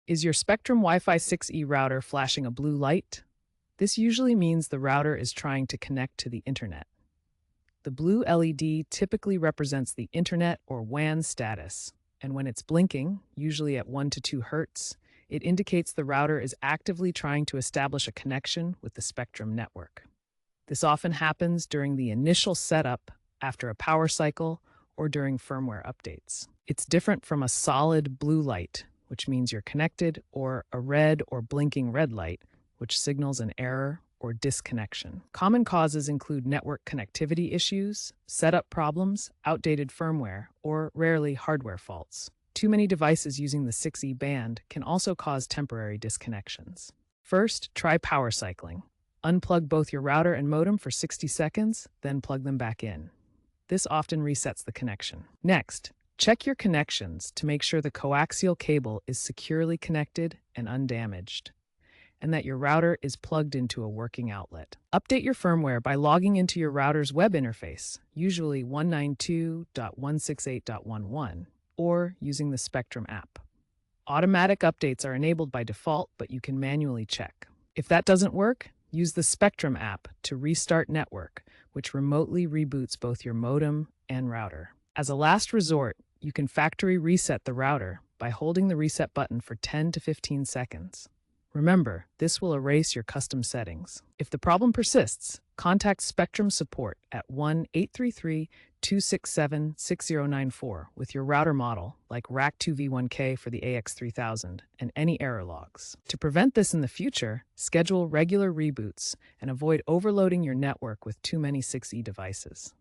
Is your Spectrum Wi-Fi 6E router flashing a blue light? This usually means the router is trying to connect to the internet. The blue LED typically represents the internet or WAN status, and when it's blinking, usually at 1 to 2 Hz, it indicates the router is actively trying to establish a connection with the Spectrum network. This often happens during the initial setup, after a power cycle, or during firmware updates. It's different from a solid blue light, which means you're connected, or a red or blinking red light, which signals an error or disconnection. Common causes include network connectivity issues, setup problems, outdated firmware, or rarely hardware faults. Too many devices using the 6E band can also cause temporary disconnections. First, try power cycling. Unplug both your router and modem for 60 seconds, then plug them back in. This often resets the connection. Next, check your connections to make sure the coaxial cable is securely connected and undamaged, and that your router is plugged into a working outlet. Update your firmware by logging into your router's web interface, usually 192.168.11, or using the Spectrum app. Automatic updates are enabled by default, but you can manually check. If that doesn't work, use the Spectrum app to restart network, which remotely reboots both your modem and router. As a last resort, you can factory reset the router by holding the reset button for 10 to 15 seconds. Remember, this will erase your custom settings. If the problem persists, contact Spectrum support at 1-833-267-6094 with your router model, like RAC2V1K for the AX3000, and any error logs. To prevent this in the future, schedule regular reboots and avoid overloading your network with too many 6E devices.